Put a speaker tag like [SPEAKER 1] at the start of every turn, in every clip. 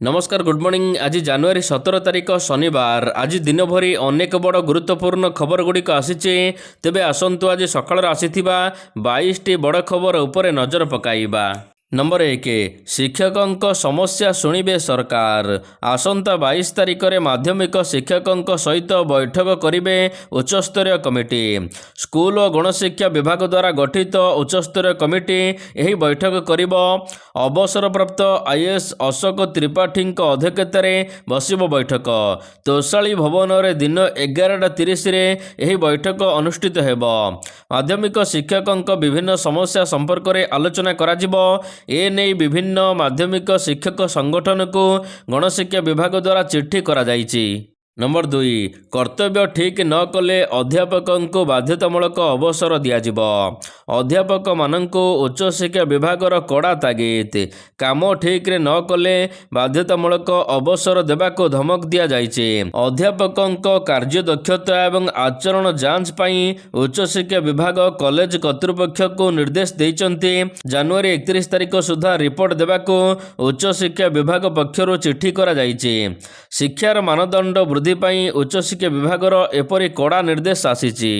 [SPEAKER 1] नमस्कार good morning. आज जनवरी 17 तारिख शनिवार। आज दिन भरी अनेक बड़ गुरुत्वपूर्ण खबर गुड़िक आसी। तेबे आसतु आज सकाळ आसीथिबा 22टी बड़ खबर उपरे नजर पकाइबा। नंबर 1 शिक्षकों समस्या शुणिबे सरकार। आसंता 22 तारिख में माध्यमिक शिक्षकों सहित बैठक करिबे उच्चस्तरीय कमिटी। स्कूल और गणशिक्षा विभाग द्वारा गठित उच्चस्तरीय कमिटी यही बैठक करिबो। अवसरप्राप्त आईएएस अशोक त्रिपाठी अध्यक्षता बसिबो बैठक। तोशाली भवन में दिन 11:30 यही बैठक अनुष्ठित हेबो। माध्यमिक शिक्षकों विभिन्न समस्या संपर्क में आलोचना कराजिबो। एने विभिन्न माध्यमिक शिक्षक संगठन को गणशिक्षा विभाग द्वारा चिट्ठी करा जाइछि। नंबर 2 कर्तव्य ठीक न कले अध्यापकों को बाध्यतामूलक अवसर दियाजिबो। अध्यापक मानक उच्च शिक्षा विभागर कड़ा तागिद। काम ठीक रे न कले बाध्यतामूलक अवसर देबाको धमक दिया जाइछि। अध्यापकों कार्य दक्षता एवं आचरण जांच पाई उच्च शिक्षा विभाग कॉलेज कर्तृपक्ष को निर्देश देइचंती। जनवरी 31 तारिख सुधा रिपोर्ट देबाको उच्च शिक्षा विभाग पक्षरु चिट्ठी करा जाइछि। शिक्षार मानदंड वृद्धि पाई उच्च शिक्षा विभागर एपरी कड़ा निर्देश आसीछि।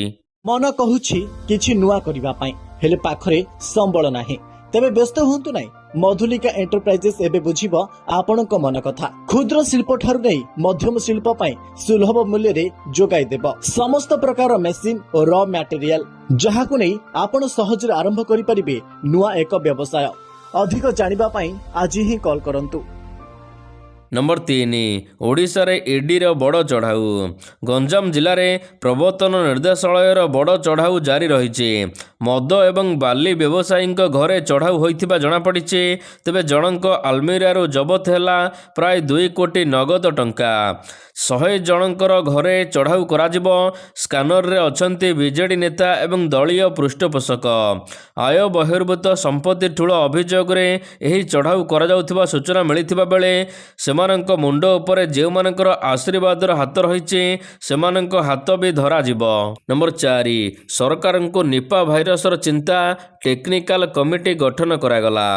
[SPEAKER 2] मन कहूछि किछि नुआ करिबा पई हेले पाखरे संबळ नाही। तेबे व्यस्त होंतु नाही। मधुलिका एंटरप्राइजेस एबे बुझिबो आपणक मन कथा। क्षुद्र शिल्प ठारु नै मध्यम शिल्प पई सुलभ मूल्य रे जोगाई देबो समस्त प्रकार मेसिन और रॉ मटेरियल जहाकु नै आपण सहज रे आरंभ करि परिबे नुआ एक व्यवसाय। अधिक जानिबा पई आज ही कॉल करंतु।
[SPEAKER 1] नंबर 3 ओडिशा रे ईडी रो बड़ चढ़ाऊ। गंजाम जिले में प्रवर्तन निर्देशालय बड़ चढ़ाऊ जारी रही। मद एवं बाली व्यवसायी घरे चढ़ाऊ होइथिबा जणा पड़िछि। तेबे जनक आलमीरारू जबत हैला प्राय 2 कोटी नगद टंका। 100 जनकर घरे चढ़ाऊ कराजिबो। स्कानर रे अछंती बीजेडी नेता एवं दलीय पृष्ठपोषक। आय बहिर्भूत संपत्ति ठूल अभियोग रे एही चढ़ाऊ करा जाउथिबा सूचना मिलिथिबा बेले सेमानंक मुंड उपरे जेउ मानकर आशीर्वादर हाथ रहिछि सेमानंक हाथ भी धरा जिवो। नंबर 4 सरकार को निपा भाइरस चिंता टेक्निकल कमिटी गठन करागला।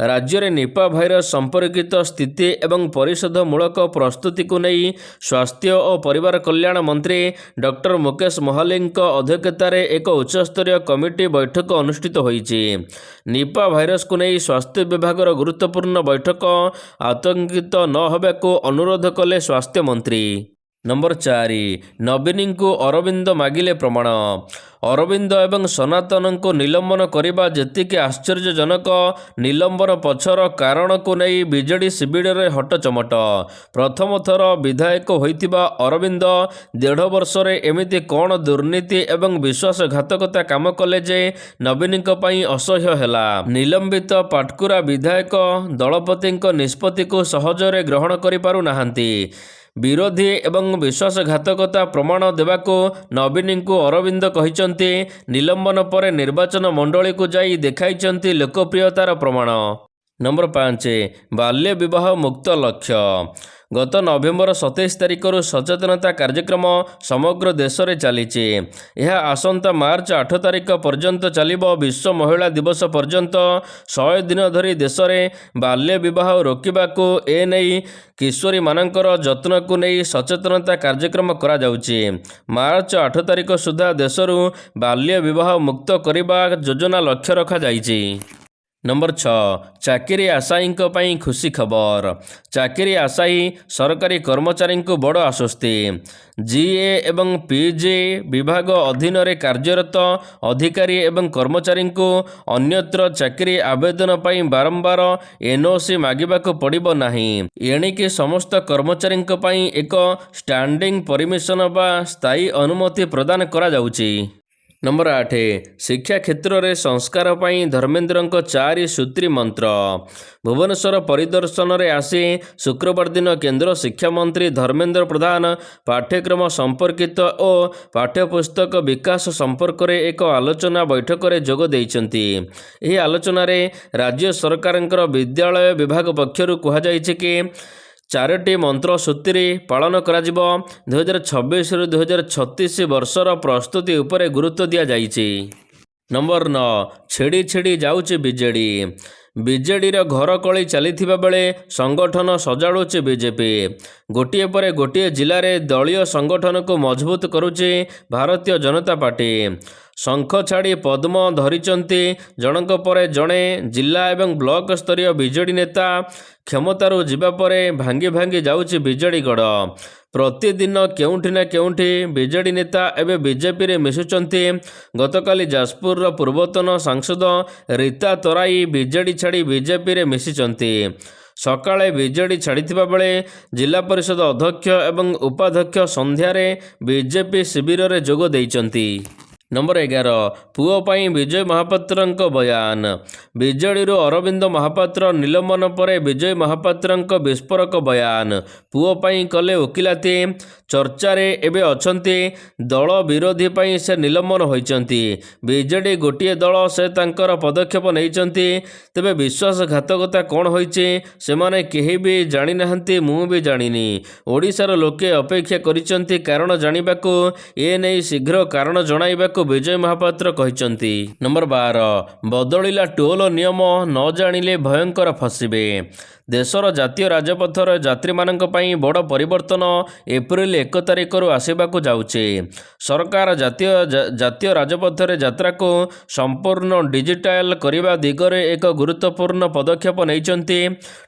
[SPEAKER 1] राज्य में निपा भाइरस संपर्कित स्थिति एवं परिशोधमूलक प्रस्तुति को नहीं स्वास्थ्य और परिवार कल्याण मंत्री डॉक्टर मुकेश मोहाली अध्यक्षतार एक उच्चस्तरीय कमिटी बैठक अनुष्ठित होइछि। निपा भाइरस को नहीं स्वास्थ्य विभाग गुरुत्वपूर्ण बैठक। आतंकित न होबाको अनुरोध कले स्वास्थ्य मंत्री। नंबर 4 नवीन को अरविंद मागिले प्रमाण। अरविंद एवं सनातन को निलंबन करने जेतिके आश्चर्यजनक निलंबन पछर कारण को नहीं बीजेडी शिविर में हटचमट। प्रथम थर विधायक होइतिबा अरविंद 1.5 वर्ष एमिति कौन दुर्नीति एवं विश्वासघातकता काम कले जे नवीन पई असह्य हैला। निलंबित पाटकुरा विधायक दलपति निष्पत्ति को सहजरे ग्रहण करि पारु नाहांती। विरोधी एवं विश्वासघातकता प्रमाण देवाको नवीन को अरविंद कहिचंती। निलंबन पर निर्वाचन मंडली को जाई देखाइचंती लोकप्रियतार प्रमाण। नंबर 5 बाल्य विवाह मुक्त लक्ष्य। गत नवेम्बर 27 तारिख सचेतनता कार्यक्रम समग्र देश में चली। यह आसंता मार्च 8 तारिख पर्यंत चलिबो। विश्व महिला दिवस पर्यंत 100 दिन धरी देश में बाल्य विवाह रोकबाको एने किशोरी मानकर जत्न को नहीं सचेतनता कार्यक्रम करा जाउछि। मार्च 8 तारिख सुधा देशरू बाल्य विवाह मुक्त करने योजना लक्ष्य रखा जाइछि। नंबर 6 चाकरी आशायी पई खुशी खबर। चाकरी आशायी सरकारी कर्मचारी को बड़ आश्वस्ति। जीए एवं पीजी विभाग अधीन रे कार्यरत अधिकारी एवं कर्मचारी को अन्यत्र चाकरी आवेदन पई बारंबार एनओसी मागिबाको पड़िबो नाही। एणिकी समस्त कर्मचारी पई एक स्टैंडिंग परमिशन बा स्थायी अनुमति प्रदान करा जाउछि। नंबर 8 शिक्षा क्षेत्र में संस्कार पाई धर्मेन्द्र 4 सूत्री मंत्र। भुवनेश्वर परिदर्शन रे आसी शुक्रवार दिन केंद्र शिक्षा मंत्री धर्मेन्द्र प्रधान पाठ्यक्रम संपर्कित और पाठ्यपुस्तक विकास संपर्क में एक आलोचना बैठक में जोग देइचंती। एही आलोचना रे राज्य सरकार विद्यालय विभाग पक्षरु कहा जाइछि कि 4टी मंत्र सूत्री पालन कराजिबो। 2026 ରୁ 2036 वर्षर प्रस्तुति उपरे गुरुत्व दिया जाइछि। नंबर 9 छेड़ी छेड़ी जाउछि बीजेडी। ବିଜେଡ଼ିର ଘର କଳି ଚାଲିଥିବା ବେଳେ ସଂଗଠନ ସଜାଡ଼ୁଛି ବିଜେପି। ଗୋଟିଏ ପରେ ଗୋଟିଏ ଜିଲ୍ଲାରେ ଦଳୀୟ ସଂଗଠନକୁ ମଜବୁତ କରୁଛି ଭାରତୀୟ ଜନତା ପାର୍ଟି। ଶଙ୍ଖ ଛାଡ଼ି ପଦ୍ମ ଧରିଛନ୍ତି ଜଣଙ୍କ ପରେ ଜଣେ ଜିଲ୍ଲା ଏବଂ ବ୍ଲକ ସ୍ତରୀୟ ବିଜେଡ଼ି ନେତା। କ୍ଷମତାରୁ ଯିବା ପରେ ଭାଙ୍ଗି ଭାଙ୍ଗି ଯାଉଛି ବିଜେଡ଼ି ଗଡ଼। ପ୍ରତିଦିନ କେଉଁଠି ନା କେଉଁଠି ବିଜେଡ଼ି ନେତା ଏବେ ବିଜେପିରେ ମିଶୁଛନ୍ତି। ଗତକାଲି ଯାଜପୁରର ପୂର୍ବତନ ସାଂସଦ ରୀତା ତରାଇ ବିଜେଡ଼ି ଛାଡ଼ି ବିଜେପିରେ ମିଶିଛନ୍ତି। ସକାଳେ ବିଜେଡ଼ି ଛାଡ଼ିଥିବା ବେଳେ ଜିଲ୍ଲା ପରିଷଦ ଅଧ୍ୟକ୍ଷ ଏବଂ ଉପାଧ୍ୟକ୍ଷ ସନ୍ଧ୍ୟାରେ ବିଜେପି ଶିବିରରେ ଯୋଗ ଦେଇଛନ୍ତି। ନମ୍ବର 11 ପୁଅ ପାଇଁ ବିଜୟ ମହାପାତ୍ରଙ୍କ ବୟାନ। ବିଜେଡ଼ିରୁ ଅରବିନ୍ଦ ମହାପାତ୍ର ନିଲମ୍ବନ ପରେ ବିଜୟ ମହାପାତ୍ରଙ୍କ ବିସ୍ଫୋରକ ବୟାନ। ପୁଅ ପାଇଁ କଲେ ଓକିଲାତି। ଚର୍ଚ୍ଚାରେ ଏବେ ଅଛନ୍ତି। ଦଳ ବିରୋଧୀ ପାଇଁ ସେ ନିଲମ୍ବନ ହୋଇଛନ୍ତି। ବିଜେଡ଼ି ଗୋଟିଏ ଦଳ, ସେ ତାଙ୍କର ପଦକ୍ଷେପ ନେଇଛନ୍ତି। ତେବେ ବିଶ୍ୱାସଘାତକତା କ'ଣ ହୋଇଛି ସେମାନେ କେହି ବି ଜାଣିନାହାନ୍ତି, ମୁଁ ବି ଜାଣିନି। ଓଡ଼ିଶାର ଲୋକେ ଅପେକ୍ଷା କରିଛନ୍ତି କାରଣ ଜାଣିବାକୁ। ଏ ନେଇ ଶୀଘ୍ର କାରଣ ଜଣାଇବାକୁ ବିଜୟ ମହାପାତ୍ର କହିଛନ୍ତି। ନମ୍ବର 12 ବଦଳିଲା ଟୋଲ ନିୟମ, ନ ଜାଣିଲେ ଭୟଙ୍କର ଫସିବେ। ଦେଶର ଜାତୀୟ ରାଜପଥର ଯାତ୍ରୀମାନଙ୍କ ପାଇଁ ବଡ଼ ପରିବର୍ତ୍ତନ ଏପ୍ରିଲ 1 ତାରିଖରୁ ଆସିବାକୁ ଯାଉଛି। ସରକାର ଜାତୀୟ ରାଜପଥରେ ଯାତ୍ରାକୁ ସମ୍ପୂର୍ଣ୍ଣ ଡିଜିଟାଲ କରିବା ଦିଗରେ ଏକ ଗୁରୁତ୍ୱପୂର୍ଣ୍ଣ ପଦକ୍ଷେପ ନେଇଛନ୍ତି।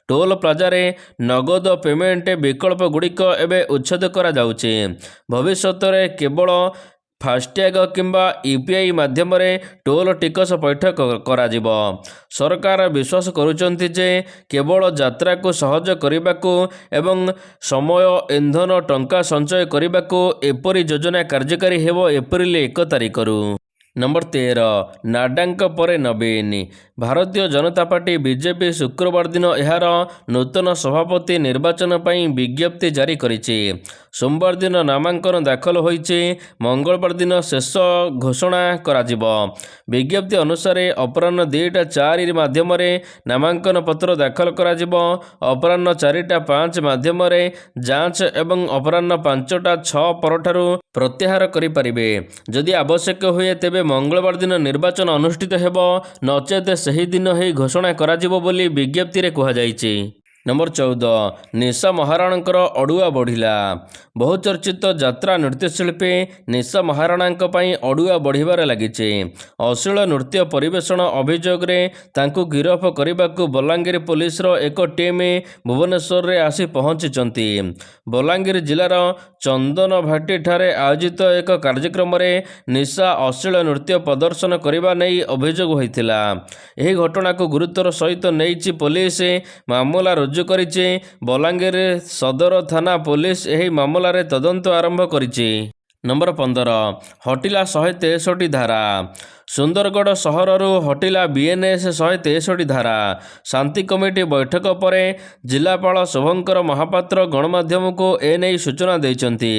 [SPEAKER 1] ଟୋଲ ପ୍ଲାଜାରେ ନଗଦ ପେମେଣ୍ଟ ବିକଳ୍ପ ଗୁଡ଼ିକ ଏବେ ଉଚ୍ଛେଦ କରାଯାଉଛି। ଭବିଷ୍ୟତରେ କେବଳ ଫାସ୍ଟ୍ୟାଗ କିମ୍ବା UPI ମାଧ୍ୟମରେ ଟୋଲ ଟିକସ ପୈଠ କରାଯିବ। ସରକାର ବିଶ୍ୱାସ କରୁଛନ୍ତି ଯେ କେବଳ ଯାତ୍ରାକୁ ସହଜ କରିବାକୁ ଏବଂ ସମୟ, ଇନ୍ଧନ, ଟଙ୍କା ସଞ୍ଚୟ କରିବାକୁ ଏପରି ଯୋଜନା କାର୍ଯ୍ୟକାରୀ ହେବ ଏପ୍ରିଲ 1 ତାରିଖରୁ। ନମ୍ବର 13 ନାଡ୍ଡାଙ୍କ ପରେ ନବୀନ। ଭାରତୀୟ ଜନତା ପାର୍ଟି ବିଜେପି ଶୁକ୍ରବାର ଦିନ ଏହାର ନୂତନ ସଭାପତି ନିର୍ବାଚନ ପାଇଁ ବିଜ୍ଞପ୍ତି ଜାରି କରିଛି। ସୋମବାର ଦିନ ନାମାଙ୍କନ ଦାଖଲ ହୋଇଛି। ମଙ୍ଗଳବାର ଦିନ ଶେଷ ଘୋଷଣା କରାଯିବ। ବିଜ୍ଞପ୍ତି ଅନୁସାରେ ଅପରାହ୍ନ 2ଟା04 ମାଧ୍ୟମରେ ନାମାଙ୍କନ ପତ୍ର ଦାଖଲ କରାଯିବ। ଅପରାହ୍ନ 4ଟା05 ମାଧ୍ୟମରେ ଯାଞ୍ଚ ଏବଂ ଅପରାହ୍ନ 5ଟା06 ପରଠାରୁ ପ୍ରତ୍ୟାହାର କରିପାରିବେ। ଯଦି ଆବଶ୍ୟକ ହୁଏ ତେବେ ମଙ୍ଗଳବାର ଦିନ ନିର୍ବାଚନ ଅନୁଷ୍ଠିତ ହେବ, ନଚେତ ସେହି ଦିନ ହିଁ ଘୋଷଣା କରାଯିବ ବୋଲି ବିଜ୍ଞପ୍ତିରେ କୁହାଯାଇଛି। ନମ୍ବର 14 ନିଶା ମହାରଣାଙ୍କର ଅଡ଼ୁଆ ବଢ଼ିଲା। ବହୁଚର୍ଚ୍ଚିତ ଯାତ୍ରା ନୃତ୍ୟଶିଳ୍ପୀ ନିଶା ମହାରଣାଙ୍କ ପାଇଁ ଅଡ଼ୁଆ ବଢ଼ିବାରେ ଲାଗିଛି। ଅଶ୍ଳୀଳ ନୃତ୍ୟ ପରିବେଷଣ ଅଭିଯୋଗରେ ତାଙ୍କୁ ଗିରଫ କରିବାକୁ ବଲାଙ୍ଗୀର ପୋଲିସର ଏକ ଟିମ୍ ଭୁବନେଶ୍ୱରରେ ଆସି ପହଞ୍ଚିଛନ୍ତି। ବଲାଙ୍ଗୀର ଜିଲ୍ଲାର ଚନ୍ଦନଭାଟିଠାରେ ଆୟୋଜିତ ଏକ କାର୍ଯ୍ୟକ୍ରମରେ ନିଶା ଅଶ୍ଳୀଳ ନୃତ୍ୟ ପ୍ରଦର୍ଶନ କରିବା ନେଇ ଅଭିଯୋଗ ହୋଇଥିଲା। ଏହି ଘଟଣାକୁ ଗୁରୁତ୍ୱର ସହିତ ନେଇଛି ପୋଲିସ। ମାମଲା ରୁଜୁ କରିଛି। ବଲାଙ୍ଗୀର ସଦର ଥାନା ପୋଲିସ ଏହି ମାମଲାରେ ତଦନ୍ତ ଆରମ୍ଭ କରିଛି। ନମ୍ବର 15 ହଟିଲା 163 ଧାରା। ସୁନ୍ଦରଗଡ଼ ସହରରୁ ହଟିଲା BNS 163 ଧାରା। ଶାନ୍ତି କମିଟି ବୈଠକ ପରେ ଜିଲ୍ଲାପାଳ ଶୁଭଙ୍କର ମହାପାତ୍ର ଗଣମାଧ୍ୟମକୁ ଏନେଇ ସୂଚନା ଦେଇଛନ୍ତି।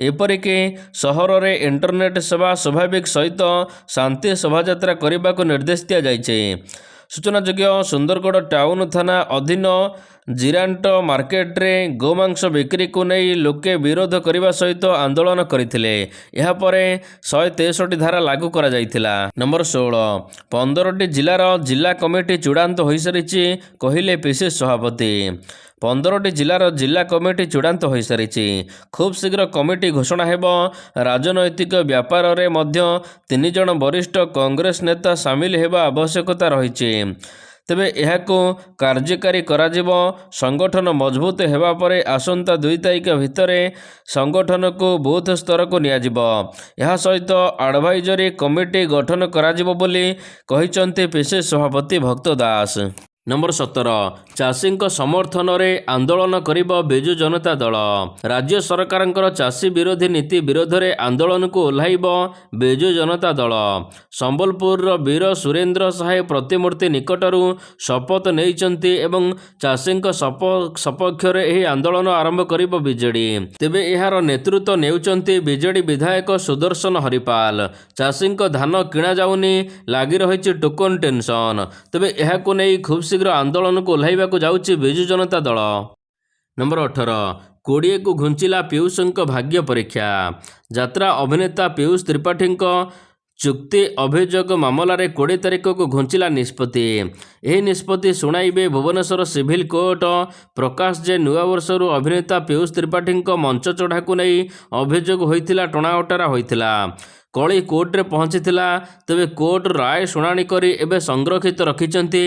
[SPEAKER 1] ଏପରିକି ସହରରେ ଇଣ୍ଟରନେଟ୍ ସେବା ସ୍ୱାଭାବିକ ସହିତ ଶାନ୍ତି ଶୋଭାଯାତ୍ରା କରିବାକୁ ନିର୍ଦ୍ଦେଶ ଦିଆଯାଇଛି। ସୂଚନାଯୋଗ୍ୟ ସୁନ୍ଦରଗଡ଼ ଟାଉନ ଥାନା ଅଧୀନ ଜିରାଣ୍ଟ ମାର୍କେଟରେ ଗୋମାଂସ ବିକ୍ରିକୁ ନେଇ ଲୋକେ ବିରୋଧ କରିବା ସହିତ ଆନ୍ଦୋଳନ କରିଥିଲେ। ଏହାପରେ 163 ଧାରା ଲାଗୁ କରାଯାଇଥିଲା। ନମ୍ବର 16 15ଟି ଜିଲ୍ଲାର ଜିଲ୍ଲା କମିଟି ଚୂଡ଼ାନ୍ତ ହୋଇସାରିଛି, କହିଲେ PCC ସଭାପତି। 15ଟି ଜିଲ୍ଲାର ଜିଲ୍ଲା କମିଟି ଚୂଡ଼ାନ୍ତ ହୋଇସାରିଛି। ଖୁବ୍ ଶୀଘ୍ର କମିଟି ଘୋଷଣା ହେବ। ରାଜନୈତିକ ବ୍ୟାପାରରେ ମଧ୍ୟ 3 ଜଣ ବରିଷ୍ଠ କଂଗ୍ରେସ ନେତା ସାମିଲ ହେବା ଆବଶ୍ୟକତା ରହିଛି। ତେବେ ଏହାକୁ କାର୍ଯ୍ୟକାରୀ କରାଯିବ। ସଂଗଠନ ମଜବୁତ ହେବା ପରେ ଆସନ୍ତା 2 ତାରିଖ ଭିତରେ ସଂଗଠନକୁ ବୁଥ ସ୍ତରକୁ ନିଆଯିବ। ଏହା ସହିତ ଆଡଭାଇଜରୀ କମିଟି ଗଠନ କରାଯିବ ବୋଲି କହିଛନ୍ତି PCC ସଭାପତି ଭକ୍ତ ଦାସ। ନମ୍ବର 17 ଚାଷୀଙ୍କ ସମର୍ଥନରେ ଆନ୍ଦୋଳନ କରିବ ବିଜୁ ଜନତା ଦଳ। ରାଜ୍ୟ ସରକାରଙ୍କର ଚାଷୀ ବିରୋଧୀ ନୀତି ବିରୋଧରେ ଆନ୍ଦୋଳନକୁ ଓହ୍ଲାଇବ ବିଜୁ ଜନତା ଦଳ। ସମ୍ବଲପୁରର ବୀର ସୁରେନ୍ଦ୍ର ସାଏ ପ୍ରତିମୂର୍ତ୍ତି ନିକଟରୁ ଶପଥ ନେଇଛନ୍ତି ଏବଂ ଚାଷୀଙ୍କ ସପକ୍ଷରେ ଏହି ଆନ୍ଦୋଳନ ଆରମ୍ଭ କରିବ ବିଜେଡି। ତେବେ ଏହାର ନେତୃତ୍ୱ ନେଉଛନ୍ତି ବିଜେଡି ବିଧାୟକ ସୁଦର୍ଶନ ହରିପାଲ। ଚାଷୀଙ୍କ ଧାନ କିଣା ଯାଉନି, ଲାଗି ରହିଛି ଟୋକନ ଟେନସନ। ତେବେ ଏହାକୁ ନେଇ ଖୁବ୍ ଶୀଘ୍ର ଆନ୍ଦୋଳନକୁ ଓହ୍ଲାଇବାକୁ ଯାଉଛି ବିଜୁ ଜନତା ଦଳ। ନମ୍ବର 18 କୋଡ଼ିଏକୁ ଘୁଞ୍ଚିଲା ପିୟୁଷଙ୍କ ଭାଗ୍ୟ ପରୀକ୍ଷା। ଯାତ୍ରା ଅଭିନେତା ପିୟୁଷ ତ୍ରିପାଠୀଙ୍କ ଚୁକ୍ତି ଅଭିଯୋଗ ମାମଲାରେ 20 ତାରିଖକୁ ଘୁଞ୍ଚିଲା ନିଷ୍ପତ୍ତି। ଏହି ନିଷ୍ପତ୍ତି ଶୁଣାଇବେ ଭୁବନେଶ୍ୱର ସିଭିଲ୍ କୋର୍ଟ। ପ୍ରକାଶ ଯେ ନୂଆବର୍ଷରୁ ଅଭିନେତା ପୀୟୁଷ ତ୍ରିପାଠୀଙ୍କ ମଞ୍ଚ ଚଢ଼ାକୁ ନେଇ ଅଭିଯୋଗ ହୋଇଥିଲା ଟଣାଓଟରା ହୋଇଥିଲା। କଳି କୋର୍ଟରେ ପହଞ୍ଚିଥିଲା। ତେବେ କୋର୍ଟ ରାୟ ଶୁଣାଣି କରି ଏବେ ସଂରକ୍ଷିତ ରଖିଛନ୍ତି,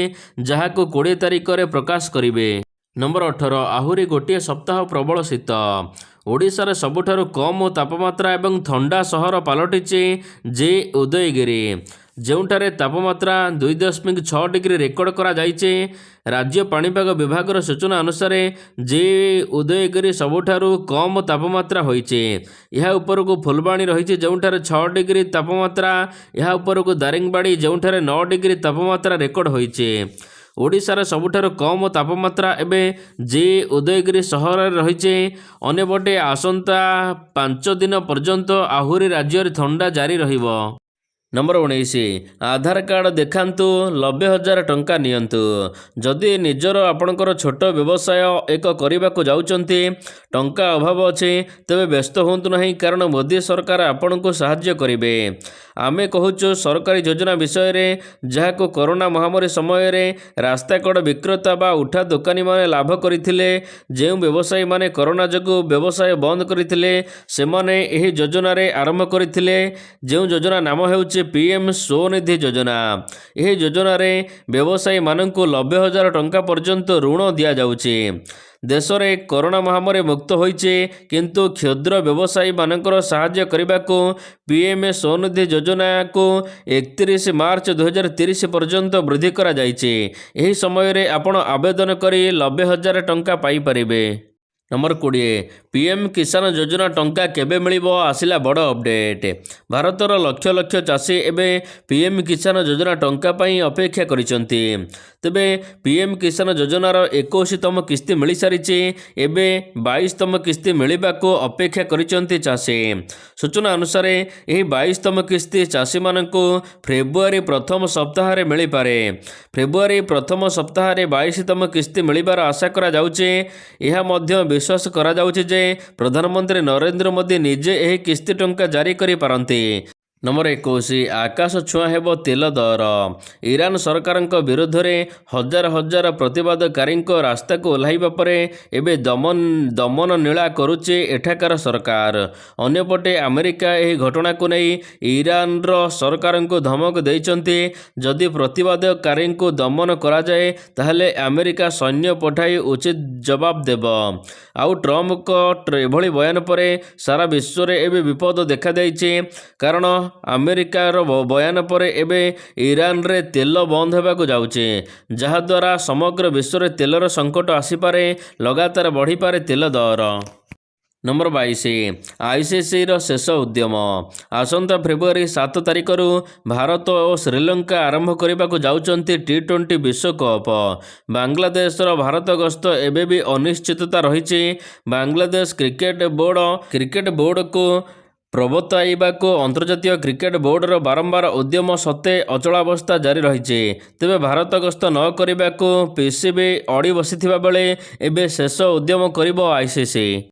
[SPEAKER 1] ଯାହାକୁ 20 ତାରିଖରେ ପ୍ରକାଶ କରିବେ। ନମ୍ବର 18 ଆହୁରି ଗୋଟିଏ ସପ୍ତାହ ପ୍ରବଳ ଶୀତ। ଓଡ଼ିଶାରେ ସବୁଠାରୁ କମ୍ ତାପମାତ୍ରା ଏବଂ ଥଣ୍ଡା ସହର ପାଲଟିଛି ଯେ ଉଦୟଗିରି, ଯେଉଁଠାରେ ତାପମାତ୍ରା 2.6 ଡିଗ୍ରୀ ରେକର୍ଡ କରାଯାଇଛି। ରାଜ୍ୟ ପାଣିପାଗ ବିଭାଗର ସୂଚନା ଅନୁସାରେ ଯେ ଉଦୟଗିରି ସବୁଠାରୁ କମ୍ ତାପମାତ୍ରା ହୋଇଛି। ଏହା ଉପରକୁ ଫୁଲବାଣୀ ରହିଛି, ଯେଉଁଠାରେ 6 ଡିଗ୍ରୀ ତାପମାତ୍ରା। ଏହା ଉପରକୁ ଦାରିଙ୍ଗବାଡ଼ି, ଯେଉଁଠାରେ 9 ଡିଗ୍ରୀ ତାପମାତ୍ରା ରେକର୍ଡ ହୋଇଛି। ଓଡ଼ିଶାର ସବୁଠାରୁ କମ୍ ତାପମାତ୍ରା ଏବେ ଯେ ଉଦୟଗିରି ସହରରେ ରହିଛି। ଅନ୍ୟପଟେ ଆସନ୍ତା 5 ଦିନ ପର୍ଯ୍ୟନ୍ତ ଆହୁରି ରାଜ୍ୟରେ ଥଣ୍ଡା ଜାରି ରହିବ। ନମ୍ବର 19 ଆଧାର କାର୍ଡ଼ ଦେଖାନ୍ତୁ, 90,000 ଟଙ୍କା ନିଅନ୍ତୁ। ଯଦି ନିଜର ଆପଣଙ୍କର ଛୋଟ ବ୍ୟବସାୟ ଏକ କରିବାକୁ ଯାଉଛନ୍ତି, ଟଙ୍କା ଅଭାବ ଅଛି, ତେବେ ବ୍ୟସ୍ତ ହୁଅନ୍ତୁ ନାହିଁ, କାରଣ ମୋଦି ସରକାର ଆପଣଙ୍କୁ ସାହାଯ୍ୟ କରିବେ। ଆମେ କହୁଛୁ ସରକାରୀ ଯୋଜନା ବିଷୟରେ, ଯାହାକୁ କରୋନା ମହାମାରୀ ସମୟରେ ରାସ୍ତାକଡ଼ ବିକ୍ରେତା ବା ଉଠା ଦୋକାନୀମାନେ ଲାଭ କରିଥିଲେ। ଯେଉଁ ବ୍ୟବସାୟୀମାନେ କରୋନା ଯୋଗୁଁ ବ୍ୟବସାୟ ବନ୍ଦ କରିଥିଲେ, ସେମାନେ ଏହି ଯୋଜନାରେ ଆରମ୍ଭ କରିଥିଲେ। ଯେଉଁ ଯୋଜନା ନାମ ହେଉଛି PM ସ୍ୱନିଧି ଯୋଜନା। ଏହି ଯୋଜନାରେ ବ୍ୟବସାୟୀମାନଙ୍କୁ 90,000 ଟଙ୍କା ପର୍ଯ୍ୟନ୍ତ ଋଣ ଦିଆଯାଉଛି। ଦେଶରେ କରୋନା ମହାମାରୀ ମୁକ୍ତ ହୋଇଛି, କିନ୍ତୁ କ୍ଷୁଦ୍ର ବ୍ୟବସାୟୀମାନଙ୍କର ସାହାଯ୍ୟ କରିବାକୁ PM ସ୍ୱନିଧି ଯୋଜନାକୁ 31 ମାର୍ଚ୍ଚ 2030 ପର୍ଯ୍ୟନ୍ତ ବୃଦ୍ଧି କରାଯାଇଛି। ଏହି ସମୟରେ ଆପଣ ଆବେଦନ କରି 90,000 ଟଙ୍କା ପାଇପାରିବେ। ନମ୍ବର 20 PM କିଷାନ ଯୋଜନା ଟଙ୍କା କେବେ ମିଳିବ? ଆସିଲା ବଡ଼ ଅପଡେଟ୍। ଭାରତର ଲକ୍ଷ ଲକ୍ଷ ଚାଷୀ ଏବେ PM କିଷାନ ଯୋଜନା ଟଙ୍କା ପାଇଁ ଅପେକ୍ଷା କରିଛନ୍ତି। ତେବେ PM କିଷାନ ଯୋଜନାର 21ତମ କିସ୍ତି ମିଳିସାରିଛି। ଏବେ 22ତମ କିସ୍ତି ମିଳିବାକୁ ଅପେକ୍ଷା କରିଛନ୍ତି ଚାଷୀ। ସୂଚନା ଅନୁସାରେ ଏହି 22ତମ କିସ୍ତି ଚାଷୀମାନଙ୍କୁ ଫେବୃଆରୀ ପ୍ରଥମ ସପ୍ତାହରେ ମିଳିପାରେ। ଫେବୃଆରୀ ପ୍ରଥମ ସପ୍ତାହରେ 22ତମ କିସ୍ତି ମିଳିବାର ଆଶା କରାଯାଉଛି। ଏହା ମଧ୍ୟ ବିଶ୍ୱାସ କରାଯାଉଛି ଯେ ପ୍ରଧାନମନ୍ତ୍ରୀ ନରେନ୍ଦ୍ର ମୋଦି ନିଜେ ଏହି କିସ୍ତି ଟଙ୍କା ଜାରି କରିପାରନ୍ତି। ନମ୍ବର 21 ଆକାଶ ଛୁଆଁ ହେବ ତେଲ ଦର। ଇରାନ ସରକାରଙ୍କ ବିରୋଧରେ ହଜାର ହଜାର ପ୍ରତିବାଦକାରୀଙ୍କ ରାସ୍ତାକୁ ଓହ୍ଲାଇବା ପରେ ଏବେ ଦମନ ନୀଳା କରୁଛି ଏଠାକାର ସରକାର। ଅନ୍ୟପଟେ ଆମେରିକା ଏହି ଘଟଣାକୁ ନେଇ ଇରାନର ସରକାରଙ୍କୁ ଧମକ ଦେଇଛନ୍ତି, ଯଦି ପ୍ରତିବାଦକାରୀଙ୍କୁ ଦମନ କରାଯାଏ ତାହେଲେ ଆମେରିକା ସୈନ୍ୟ ପଠାଇ ଉଚିତ ଜବାବ ଦେବ। ଆଉ ଟ୍ରମ୍ପଙ୍କ ଏଭଳି ବୟାନ ପରେ ସାରା ବିଶ୍ୱରେ ଏବେ ବିପଦ ଦେଖାଦେଇଛି, କାରଣ ଆମେରିକାର ବୟାନ ପରେ ଏବେ ଇରାନରେ ତେଲ ବନ୍ଦ ହେବାକୁ ଯାଉଛି, ଯାହାଦ୍ୱାରା ସମଗ୍ର ବିଶ୍ୱରେ ତେଲର ସଙ୍କଟ ଆସିପାରେ, ଲଗାତାର ବଢ଼ିପାରେ ତେଲ ଦର। ନମ୍ବର 22 ICCର ଶେଷ ଉଦ୍ୟମ। ଆସନ୍ତା ଫେବୃଆରୀ 7 ତାରିଖରୁ ଭାରତ ଓ ଶ୍ରୀଲଙ୍କା ଆରମ୍ଭ କରିବାକୁ ଯାଉଛନ୍ତି T20 ବିଶ୍ୱକପ୍। ବାଂଲାଦେଶର ଭାରତ ଗସ୍ତ ଏବେ ବି ଅନିଶ୍ଚିତତା ରହିଛି। ବାଂଲାଦେଶ କ୍ରିକେଟ ବୋର୍ଡକୁ ପ୍ରବର୍ତ୍ତାଇବାକୁ ଅନ୍ତର୍ଜାତୀୟ କ୍ରିକେଟ ବୋର୍ଡର ବାରମ୍ବାର ଉଦ୍ୟମ ସତ୍ତ୍ୱେ ଅଚଳାବସ୍ଥା ଜାରି ରହିଛି। ତେବେ ଭାରତ ଗସ୍ତ ନ କରିବାକୁ PCB ଅଡ଼ି ବସିଥିବା ବେଳେ ଏବେ ଶେଷ ଉଦ୍ୟମ କରିବ ICC।